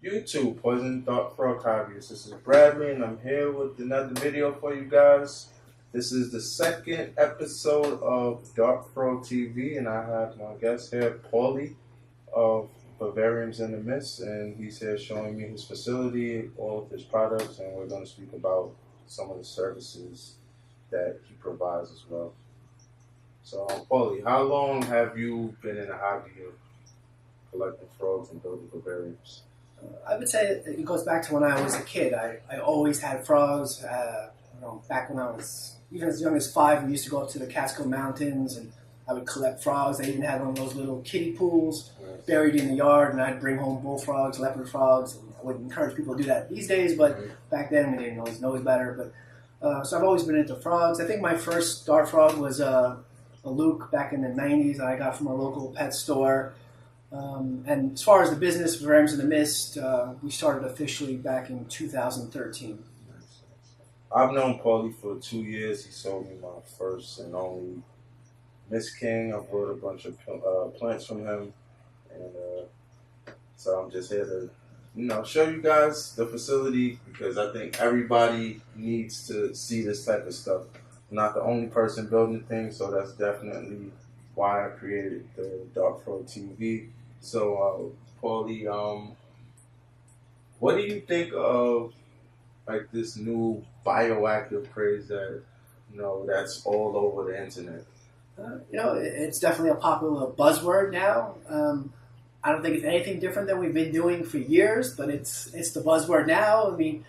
YouTube, Poison Dark Frog Hobbyist. This is Bradley, and I'm here with another video for you guys. This is the second episode of Dark Frog TV, and I have my guest here, Paulie of Vivariums in the Mist, and he's here showing me his facility, all of his products, and we're going to speak about some of the services that he provides as well. So, Paulie, how long have you been in the hobby of collecting frogs and building vivariums? I would say it goes back to when I was a kid. I always had frogs. Back when I was even as young as 5, we used to go up to the Catskill Mountains and I would collect frogs. They even had one of those little kiddie pools buried in the yard, and I'd bring home bullfrogs, leopard frogs. And I would encourage people to do that these days, but back then we didn't always know it better. But so I've always been into frogs. I think my first dart frog was a Luke back in the 90s that I got from a local pet store. And as far as the business, Vivariums in the Mist, we started officially back in 2013. I've known Paulie for 2 years. He sold me my first and only Miss King. I brought a bunch of plants from him, and so I'm just here to, show you guys the facility because I think everybody needs to see this type of stuff. I'm not the only person building things, so that's definitely why I created the Dark Frog TV. So, Paulie, what do you think of like this new bioactive craze that that's all over the internet? It's definitely a popular buzzword now. I don't think it's anything different than we've been doing for years, but it's the buzzword now. I mean,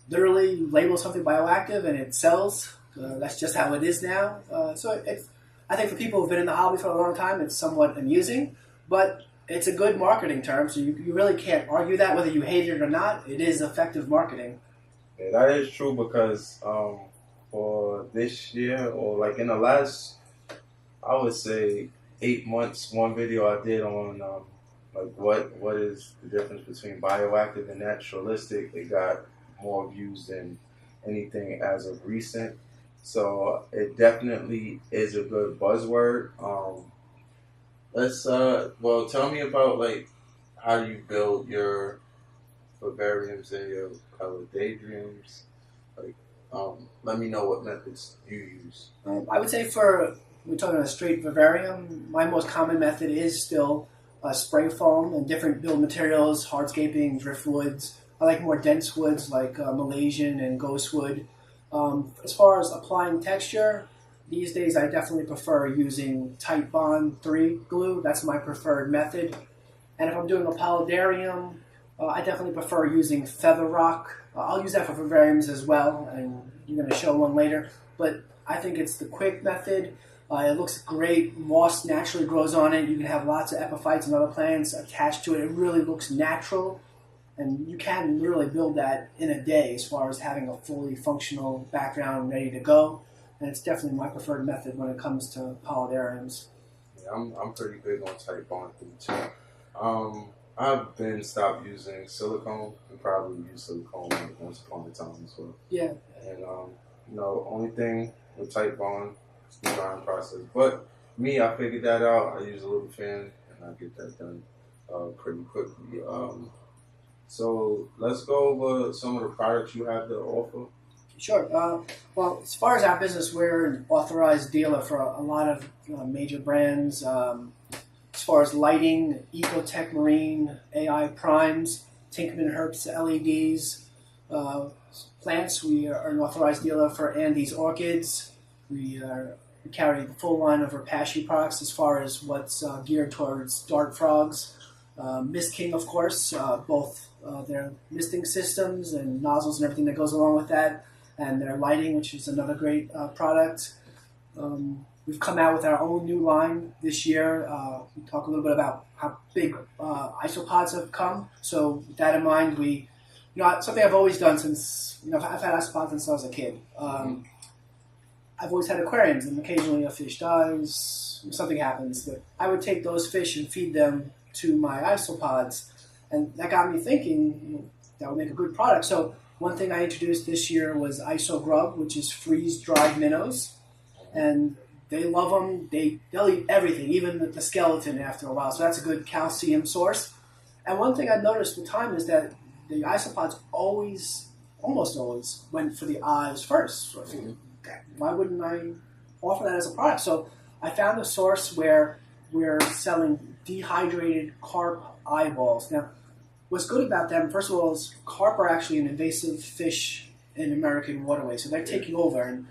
literally, you label something bioactive and it sells. That's just how it is now. I think for people who've been in the hobby for a long time, it's somewhat amusing, but it's a good marketing term, so you really can't argue that whether you hate it or not. It is effective marketing. Yeah, that is true because for this year, or like in the last, I would say 8 months, one video I did on like what is the difference between bioactive and naturalistic. It got more views than anything as of recent. So it definitely is a good buzzword. Tell me about like how you build your vivariums and your paludariums. Like, let me know what methods you use. I would say we're talking a straight vivarium, my most common method is still spray foam and different build materials, hardscaping, driftwoods. I like more dense woods like Malaysian and ghostwood. As far as applying texture, these days I definitely prefer using Tight Bond 3 glue. That's my preferred method. And if I'm doing a paludarium, I definitely prefer using feather rock. I'll use that for vivariums as well, and you're going to show one later. But I think it's the quick method. It looks great. Moss naturally grows on it. You can have lots of epiphytes and other plants attached to it. It really looks natural. And you can literally build that in a day as far as having a fully functional background ready to go. And it's definitely my preferred method when it comes to paludariums. Yeah, I'm pretty big on Tight Bond too. I've been stopped using silicone and probably use silicone once upon a time as well. Yeah. And only thing with Tight Bond is the drying process. But me, I figured that out. I use a little fan and I get that done pretty quickly. So let's go over some of the products you have to offer. Sure. Well, as far as our business, we're an authorized dealer for a lot of major brands. As far as lighting, Ecotech Marine, AI Primes, Tinkman Herbst LEDs. Plants, we are an authorized dealer for Andes Orchids. We carry the full line of Repashy products as far as what's geared towards dart frogs. Mist King, of course, both their misting systems and nozzles and everything that goes along with that, and their lighting, which is another great product. We've come out with our own new line this year. We talk a little bit about how big isopods have come. So with that in mind, something I've always done since, I've had isopods since I was a kid. I've always had aquariums, and occasionally a fish dies, something happens. But I would take those fish and feed them to my isopods, and that got me thinking that would make a good product. So one thing I introduced this year was Iso Grub, which is freeze-dried minnows, and they love them. They'll eat everything, even the skeleton after a while. So that's a good calcium source. And one thing I've noticed with time is that the isopods almost always went for the eyes first. So I figured, why wouldn't I offer that as a product? So I found a source where we're selling dehydrated carp eyeballs. Now, what's good about them, first of all, is carp are actually an invasive fish in American waterways, so they're taking over. And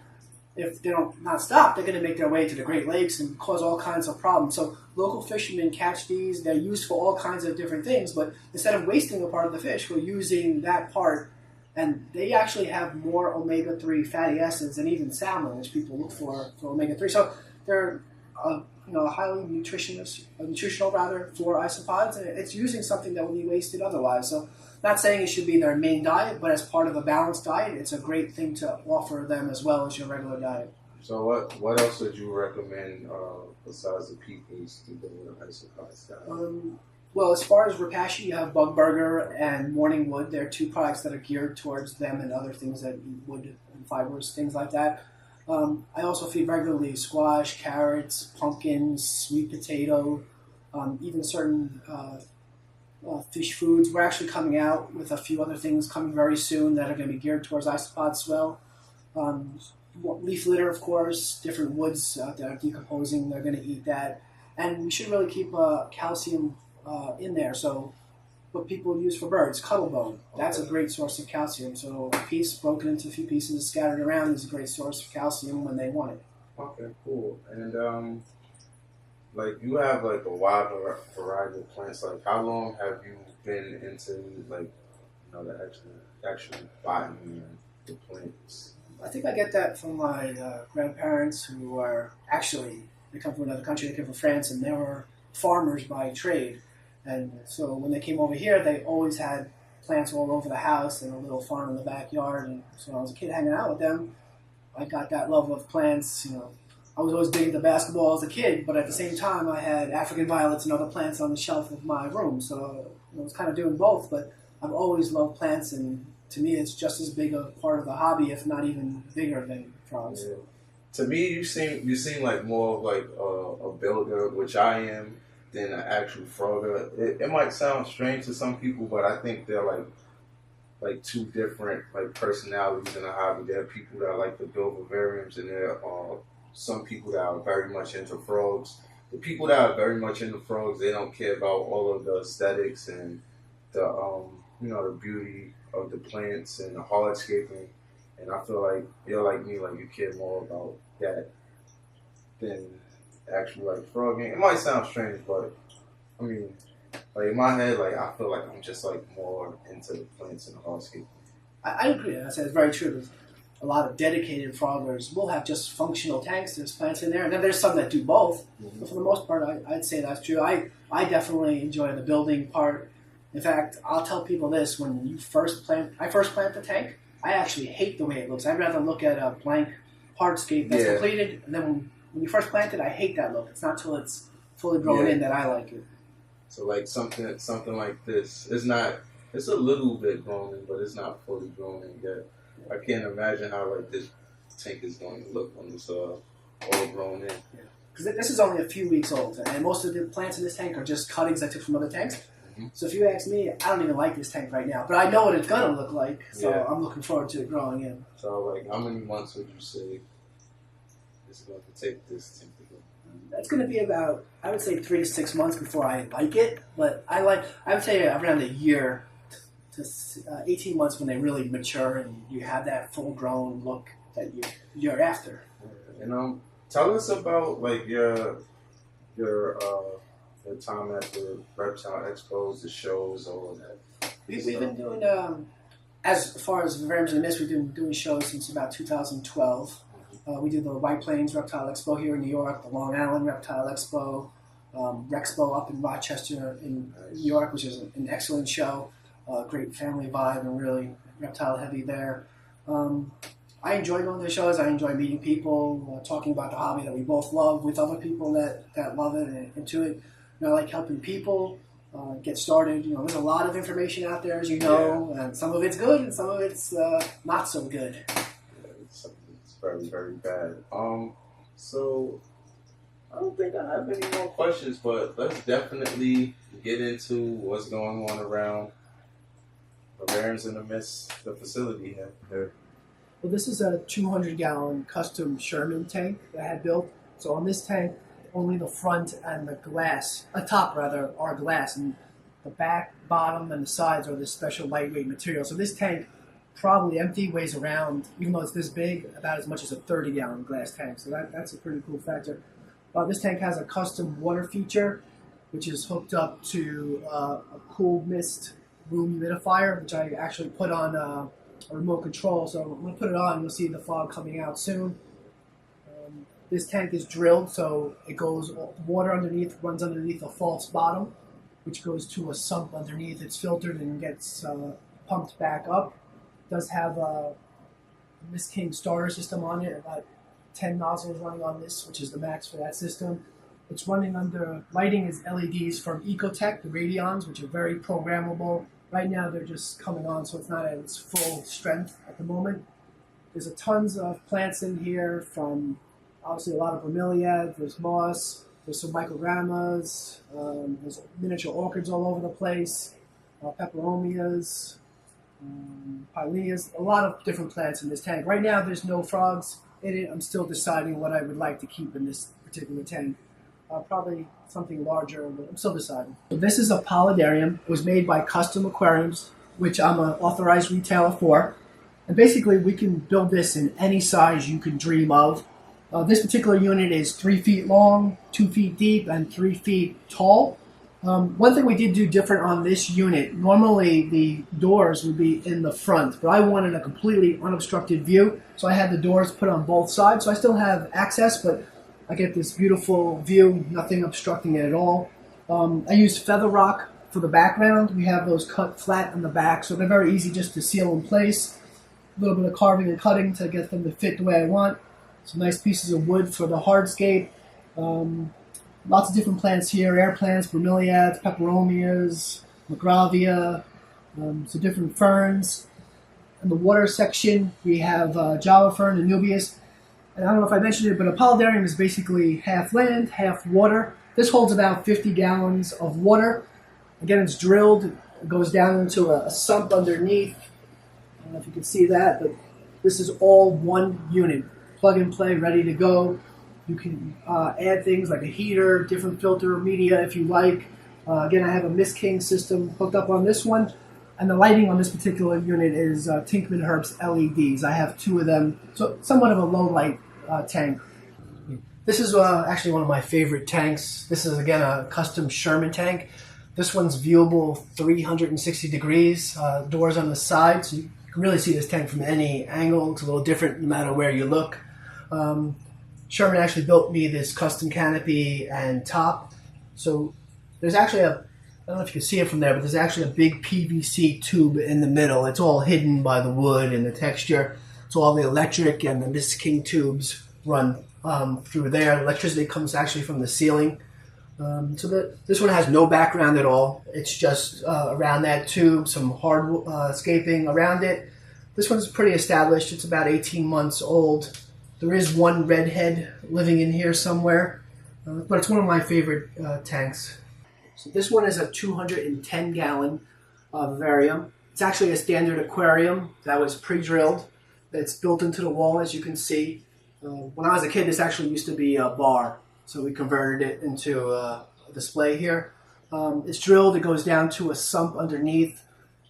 if they don't not stop, they're going to make their way to the Great Lakes and cause all kinds of problems. So local fishermen catch these. They're used for all kinds of different things, but instead of wasting a part of the fish, we're using that part. And they actually have more omega-3 fatty acids than even salmon, which people look for omega-3. So they're highly nutritional rather for isopods, and it's using something that would be wasted otherwise. So not saying it should be their main diet, but as part of a balanced diet, it's a great thing to offer them as well as your regular diet. So what else would you recommend besides the peoples to do with isopods diet? Well, as far as rapashi, you have Bug Burger and Morning Wood. They're two products that are geared towards them and other things that eat wood and fibers, things like that. I also feed regularly squash, carrots, pumpkins, sweet potato, even certain fish foods. We're actually coming out with a few other things coming very soon that are going to be geared towards isopods as well. Leaf litter, of course, different woods that are decomposing, they're going to eat that. And we should really keep calcium in there. So what people use for birds, cuttle bone, that's a great source of calcium. So a piece broken into a few pieces, scattered around, is a great source of calcium when they want it. Okay, cool. And you have like a wide variety of plants. Like, how long have you been into the actual botany and the plants? I think I get that from my grandparents, who are actually, they come from another country. They came from France, and they were farmers by trade. And so when they came over here, they always had plants all over the house and a little farm in the backyard. And so when I was a kid hanging out with them, I got that love of plants. I was always big into basketball as a kid, but at the same time, I had African violets and other plants on the shelf of my room. So I was kind of doing both, but I've always loved plants, and to me, it's just as big a part of the hobby, if not even bigger than frogs. Yeah. To me, you seem like more of like a builder, which I am, than an actual frogger. It might sound strange to some people, but I think they're like two different like personalities in a hobby. There are people that like to build vivariums, and there are some people that are very much into frogs. The people that are very much into frogs, they don't care about all of the aesthetics and the the beauty of the plants and the hardscaping. And I feel like you're like me, like you care more about that than actually like frogging. It might sound strange, but I mean, like in my head, like I feel like I'm just like more into the plants and the hardscape. I agree. I said it's very true. There's a lot of dedicated froggers will have just functional tanks. There's plants in there, and then there's some that do both. Mm-hmm. But for the most part, I'd say that's true. I definitely enjoy the building part. In fact, I'll tell people this: when I first plant the tank, I actually hate the way it looks. I'd rather look at a blank hardscape that's completed, and then when you first plant it, I hate that look. It's not till it's fully grown in that I like it. So like something like this, it's a little bit grown in, but it's not fully grown in yet. I can't imagine how like this tank is going to look when it's all grown in. Because this is only a few weeks old, and most of the plants in this tank are just cuttings I took from other tanks. Mm-hmm. So if you ask me, I don't even like this tank right now, but I know what it's going to look like, so I'm looking forward to it growing in. So like, how many months would you say it's going to take this tank to grow? That's going to be about, I would say, 3 to 6 months before I like it, but I would say around a year to 18 months when they really mature and you have that full-grown look that you're after. And tell us about like your time at the reptile expos, the shows, all of that. We've been doing, as far as Vivariums in the Mist, we've been doing shows since about 2012. We did the White Plains Reptile Expo here in New York, the Long Island Reptile Expo, Rexpo up in Rochester in New York, which is an excellent show. Great family vibe and really reptile heavy there. I enjoy going to the shows. I enjoy meeting people, talking about the hobby that we both love with other people that love it and into it. I like helping people get started. There's a lot of information out there, as you know, and some of it's good and some of it's not so good. It's very, very bad. So I don't think I have any more questions, but let's definitely get into what's going on around the vivariums in the facility here. Well, this is a 200-gallon custom Sherman tank that I had built. So on this tank, only the front and the glass, top rather, are glass, and the back, bottom, and the sides are this special lightweight material. So this tank, probably empty, weighs around, even though it's this big, about as much as a 30-gallon glass tank. So that's a pretty cool factor. This tank has a custom water feature, which is hooked up to a cool mist room humidifier, which I actually put on a remote control. So I'm going to put it on, and you'll see the fog coming out soon. This tank is drilled, so it goes water underneath, runs underneath a false bottom, which goes to a sump underneath. It's filtered and gets pumped back up. It does have a Miss King starter system on it, about 10 nozzles running on this, which is the max for that system. It's running under, lighting is LEDs from Ecotech, the Radions, which are very programmable. Right now they're just coming on, so it's not at its full strength at the moment. There's tons of plants in here, from obviously a lot of bromeliads, there's moss, there's some microgrammas, there's miniature orchids all over the place, peperomias, pileas, a lot of different plants in this tank. Right now there's no frogs in it. I'm still deciding what I would like to keep in this particular tank. Probably something larger, but I'm still deciding. So this is a paludarium. It was made by Custom Aquariums, which I'm an authorized retailer for. And basically we can build this in any size you can dream of. This particular unit is 3 feet long, 2 feet deep, and 3 feet tall. One thing we did do different on this unit, normally the doors would be in the front, but I wanted a completely unobstructed view, so I had the doors put on both sides. So I still have access, but I get this beautiful view, nothing obstructing it at all. I used feather rock for the background. We have those cut flat on the back, so they're very easy just to seal in place. A little bit of carving and cutting to get them to fit the way I want. Some nice pieces of wood for the hardscape. Lots of different plants here, air plants, bromeliads, peperomias, magravia, some different ferns. In the water section, we have Java fern and Nubius. And I don't know if I mentioned it, but a paludarium is basically half land, half water. This holds about 50 gallons of water. Again, it's drilled. It goes down into a sump underneath. I don't know if you can see that, but this is all one unit. Plug and play, ready to go. You can add things like a heater, different filter media if you like. Again, I have a Miss King system hooked up on this one. And the lighting on this particular unit is Tinkman Herbst LEDs. I have 2 of them, so somewhat of a low light tank. This is actually one of my favorite tanks. This is, again, a custom Sherman tank. This one's viewable 360 degrees, doors on the side, so you can really see this tank from any angle. It's a little different no matter where you look. Sherman actually built me this custom canopy and top. So there's actually I don't know if you can see it from there, but there's actually a big PVC tube in the middle. It's all hidden by the wood and the texture. So all the electric and the Miss King tubes run through there. Electricity comes actually from the ceiling. This one has no background at all. It's just around that tube, some hardscaping around it. This one's pretty established. It's about 18 months old. There is one redhead living in here somewhere, but it's one of my favorite tanks. So this one is a 210-gallon vivarium. It's actually a standard aquarium that was pre-drilled. That's built into the wall, as you can see. When I was a kid, this actually used to be a bar, so we converted it into a display here. It's drilled. It goes down to a sump underneath.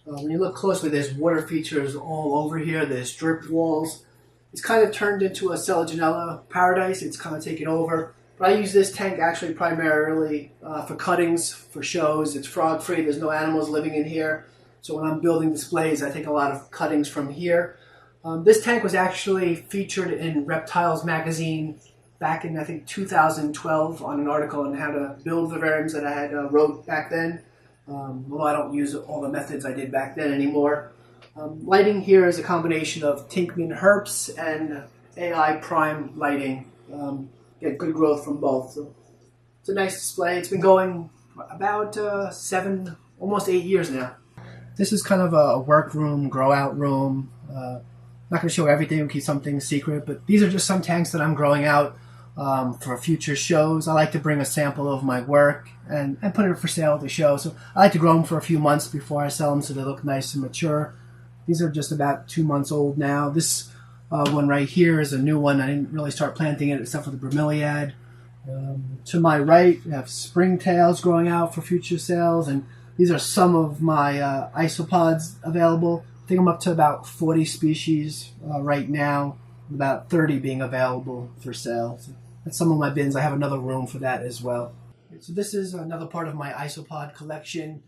When you look closely, there's water features all over here. There's drip walls. It's kind of turned into a Selaginella paradise. It's kind of taken over. But I use this tank actually primarily for cuttings, for shows. It's frog-free. There's no animals living in here. So when I'm building displays, I take a lot of cuttings from here. This tank was actually featured in Reptiles magazine back in, I think, 2012 on an article on how to build vivariums that I had wrote back then. Although I don't use all the methods I did back then anymore. Lighting here is a combination of Tinkman Herbst and AI Prime lighting. Get good growth from both. So it's a nice display. It's been going about 7, almost 8 years now. This is kind of a workroom, grow out room. Not going to show everything, keep some things secret, but these are just some tanks that I'm growing out for future shows. I like to bring a sample of my work and put it for sale at the show. So I like to grow them for a few months before I sell them so they look nice and mature. These are just about 2 months old now. This one right here is a new one. I didn't really start planting it except for the bromeliad. To my right, we have springtails growing out for future sales, and these are some of my isopods available. I think I'm up to about 40 species right now, about 30 being available for sale. So that's some of my bins. I have another room for that as well. So this is another part of my isopod collection.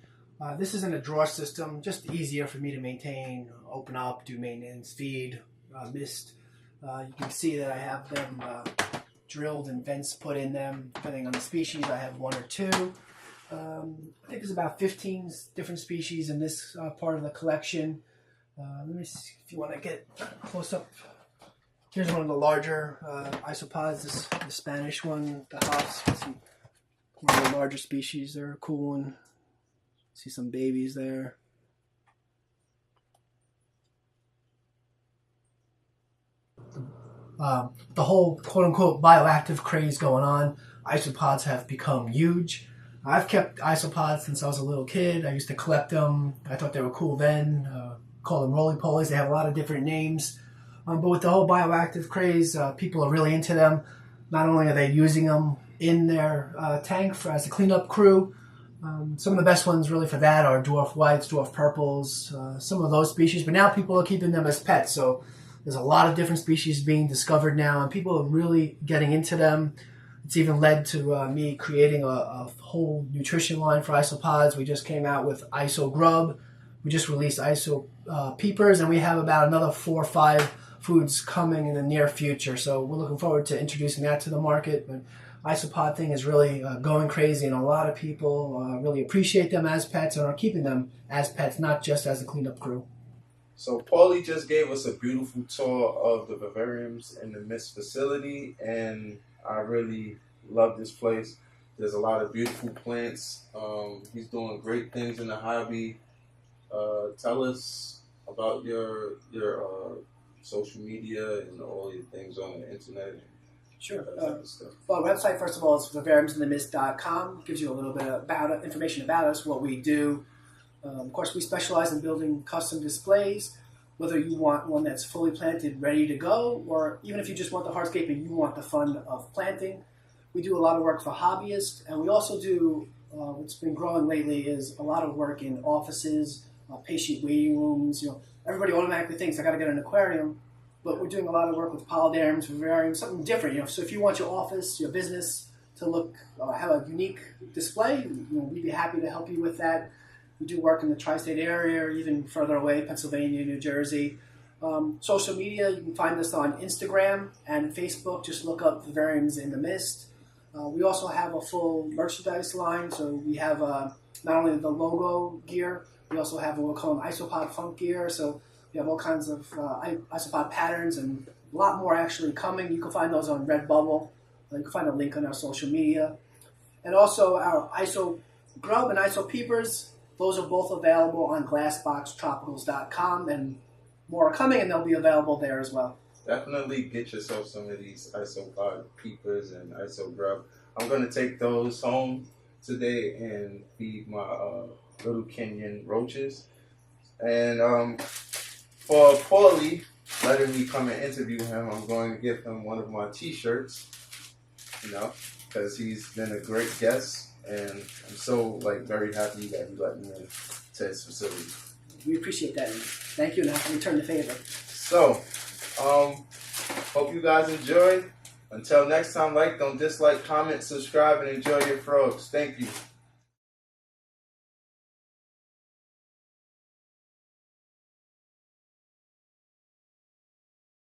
This is in a drawer system, just easier for me to maintain, open up, do maintenance, feed, mist. You can see that I have them drilled and vents put in them. Depending on the species, I have 1 or 2. I think there's about 15 different species in this part of the collection. Let me see if you want to get close up. Here's one of the larger isopods, the Spanish one, the Hops. One of the larger species. They're a cool one. See some babies there. The whole quote-unquote bioactive craze going on. Isopods have become huge. I've kept isopods since I was a little kid. I used to collect them. I thought they were cool then. Call them roly-polies. They have a lot of different names. But with the whole bioactive craze, people are really into them. Not only are they using them in their tank as a cleanup crew, some of the best ones really for that are dwarf whites, dwarf purples, some of those species. But now people are keeping them as pets. So there's a lot of different species being discovered now, and people are really getting into them. It's even led to me creating a whole nutrition line for isopods. We just came out with Iso Grub. We just released Iso Peepers, and we have about another 4 or 5 foods coming in the near future. So we're looking forward to introducing that to the market. But isopod thing is really going crazy, and a lot of people really appreciate them as pets and are keeping them as pets, not just as a cleanup crew. So Paulie just gave us a beautiful tour of the Vivariums in the Mist facility, and I really love this place. There's a lot of beautiful plants. He's doing great things in the hobby. Tell us about your social media and all your things on the internet. Sure. Well, our website, first of all, is vivariumsinthemist.com. Gives you a little bit about information about us, what we do. Of course, we specialize in building custom displays, whether you want one that's fully planted, ready to go, or even if you just want the hardscape and you want the fun of planting. We do a lot of work for hobbyists, and we also do, what's been growing lately is a lot of work in offices, patient waiting rooms. Everybody automatically thinks I got to get an aquarium, but we're doing a lot of work with paludariums, vivariums, something different. So if you want your office, your business to look, have a unique display, we'd be happy to help you with that. We do work in the tri-state area, or even further away, Pennsylvania, New Jersey. Social media, you can find us on Instagram and Facebook. Just look up Vivariums in the Mist. We also have a full merchandise line, so we have not only the logo gear, we also have what we're calling Isopod Funk gear. So we have all kinds of isopod patterns and a lot more actually coming. You can find those on Redbubble. You can find a link on our social media. And also our Iso Grub and Iso Peepers. Those are both available on glassboxtropicals.com, and more are coming, and they'll be available there as well. Definitely get yourself some of these isopod peepers and iso grub. I'm going to take those home today and feed my little Kenyan roaches. And for Paulie letting me come and interview him, I'm going to give him one of my t-shirts, because he's been a great guest. And I'm so very happy that he let me in to his facility. We appreciate that. Thank you, and I return the favor. So, hope you guys enjoyed. Until next time, like, don't dislike, comment, subscribe, and enjoy your frogs. Thank you.